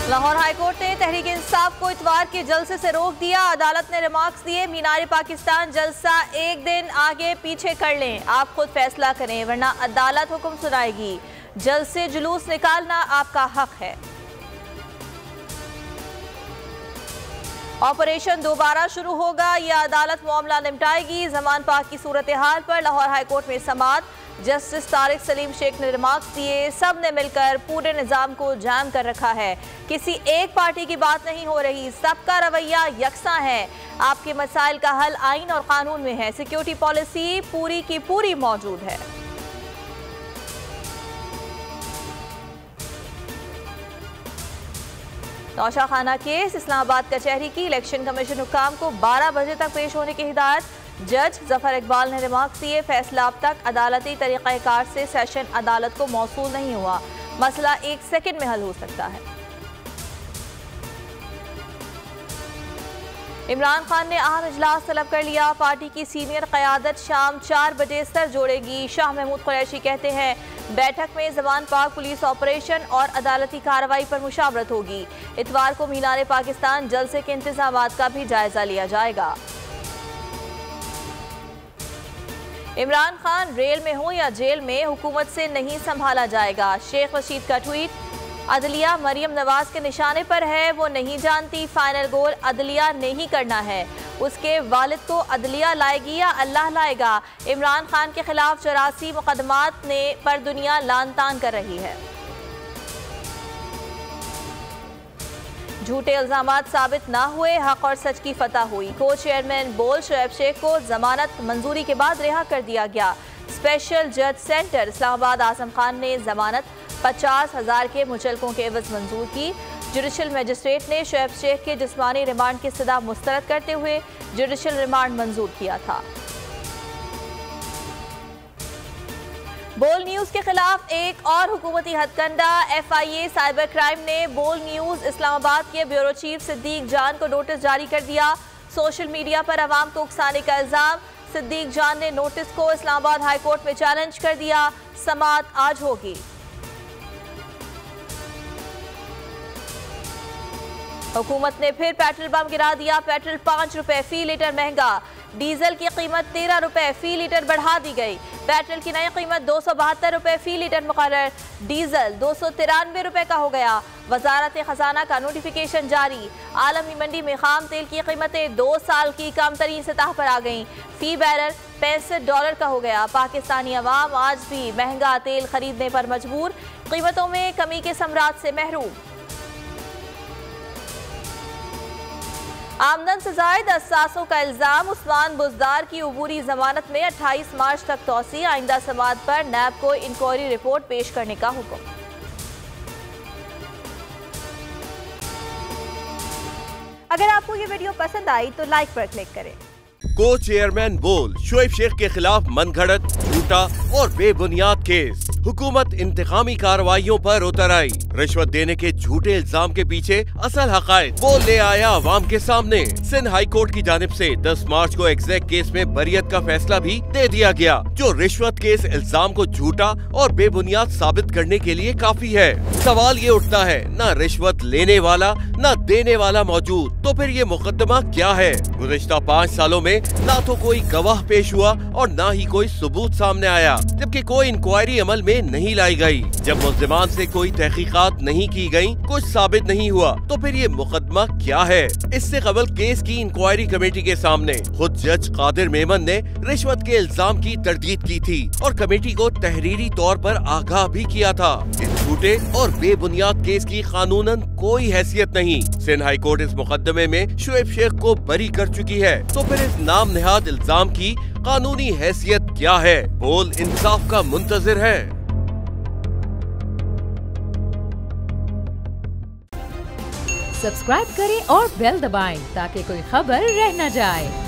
Lahore high court ने तहरीक इंसाफ को इतवार के जलसे से रोक दिया। अदालत ने रिमार्क्स दिए, मीनार पाकिस्तान जलसा एक दिन आगे पीछे कर लें, आप खुद फैसला करें वरना अदालत हुक्म सुनाएगी। जलसे जुलूस निकालना आपका हक है। ऑपरेशन दोबारा शुरू होगा या अदालत मामला निपटाएगी। जमान पाक की सूरत हाल पर लाहौर हाईकोर्ट में समाअत। जस्टिस तारिक सलीम शेख ने रिमार्क्स दिए, सब ने मिलकर पूरे निज़ाम को जाम कर रखा है। किसी एक पार्टी की बात नहीं हो रही, सबका रवैया यकसा है। आपके मसाइल का हल आइन और कानून में है। सिक्योरिटी पॉलिसी पूरी की पूरी मौजूद है। तौशा खाना केस, इस्लामाबाद कचहरी की इलेक्शन कमीशन हुक्काम को 12 बजे तक पेश होने की हिदायत। जज जफर इकबाल ने रिमार्क्स दिए, फैसला अब तक अदालती तरीक़ाकार से सेशन अदालत को मौसूल नहीं हुआ, मसला 1 सेकंड में हल हो सकता है। इमरान खान ने अहम इजलास तलब कर लिया। पार्टी की सीनियर क़यादत शाम 4 बजे सर जोड़ेगी। शाह महमूद कुरैशी कहते हैं, बैठक में ज़मान पाक पुलिस ऑपरेशन और अदालती कार्रवाई पर मुशावरत होगी। इतवार को मीनार पाकिस्तान जलसे के इंतजामात का भी जायजा लिया जाएगा। इमरान खान रेल में हो या जेल में, हुकूमत से नहीं संभाला जाएगा। शेख रशीद का ट्वीट, अदलिया मरियम नवाज के निशाने पर है, वो नहीं जानती फाइनल गोल अदलिया ने ही करना है। उसके वालिद को अदलिया लाएगी या अल्लाह लाएगा। इमरान खान के खिलाफ 84 मुकदमात ने पर दुनिया लान तान कर रही है। झूठे इल्जामात साबित ना हुए, हक और सच की फतह हुई। को चेयरमैन बोल शोएब शेख को जमानत मंजूरी के बाद रिहा कर दिया गया। स्पेशल जज सेंटर इस्लामाबाद आजम खान ने जमानत 50,000 के मुचलकों के एवज मंजूर की। जुडिशल मजिस्ट्रेट ने शोएब शेख के जिस्मानी रिमांड की सदा मुस्तरद करते हुए जुडिशल रिमांड मंजूर किया था। बोल न्यूज के खिलाफ एक और हुकूमती हथकंडा। FIA साइबर क्राइम ने बोल न्यूज इस्लामाबाद के ब्यूरो चीफ सिद्दीक जान को नोटिस जारी कर दिया। सोशल मीडिया पर अवाम को उकसाने का इल्जाम। सिद्दीक जान ने नोटिस को इस्लामाबाद हाई कोर्ट में चैलेंज कर दिया। समाअत आज होगी। हुकूमत ने फिर पेट्रोल पंप गिरा दिया। पेट्रोल 5 रुपए फी लीटर महंगा। डीजल की कीमत 13 रुपए फी लीटर बढ़ा दी गई। पेट्रोल की नई कीमत 272 रुपए फी लीटर मुकर्रर। डीजल 293 रुपए का हो गया। वजारत खजाना का नोटिफिकेशन जारी। आलमी मंडी में खाम तेल की कीमतें 2 साल की कम तरीन सतह पर आ गईं। फी बैरल $65 का हो गया। पाकिस्तानी अवाम आज भी महंगा तेल खरीदने पर मजबूर, कीमतों में कमी के समरात से महरूम। आमदन से जायद असासों का इल्जाम। उस्मान बुजदार की अबूरी जमानत में 28 मार्च तक तौसी। आइंदा समाअत पर नैब को इंक्वायरी रिपोर्ट पेश करने का हुक्म। अगर आपको ये वीडियो पसंद आई तो लाइक पर क्लिक करें। को चेयरमैन बोल शोएब शेख के खिलाफ मनगढ़ंत, झूठा और बेबुनियाद केस। हुकूमत इंतकामी कार्रवाइयों पर उतर आई। रिश्वत देने के झूठे इल्जाम के पीछे असल हकायक वो ले आया अवाम के सामने। सिंध हाई कोर्ट की जानिब से 10 मार्च को एग्जैक्ट केस में बरियत का फैसला भी दे दिया गया, जो रिश्वत के इस इल्जाम को झूठा और बेबुनियाद साबित करने के लिए काफी है। सवाल ये उठता है, न रिश्वत लेने वाला न देने वाला मौजूद, तो फिर ये मुकदमा क्या है? गुज़िश्ता 5 सालों में ना तो कोई गवाह पेश हुआ और ना ही कोई सबूत सामने आया, जबकि कोई इंक्वायरी अमल में नहीं लाई गई। जब मुल्ज़िमान से कोई तहकीकात नहीं की गई, कुछ साबित नहीं हुआ, तो फिर ये मुकदमा क्या है? इससे कबल केस की इंक्वायरी कमेटी के सामने खुद जज कादिर मेमन ने रिश्वत के इल्जाम की तरदीद की थी और कमेटी को तहरीरी तौर पर आगाह भी किया था। इस झूठे और बेबुनियाद केस की कानूनन कोई हैसियत नहीं। सिंध हाई कोर्ट इस मुकदमे में शोएब शेख को बरी कर चुकी है, तो फिर इस नाम नेहाद इल्जाम की कानूनी हैसियत क्या है? बोल इंसाफ का मुंतजिर है। सब्सक्राइब करें और बेल दबाएं ताकि कोई खबर रह न जाए।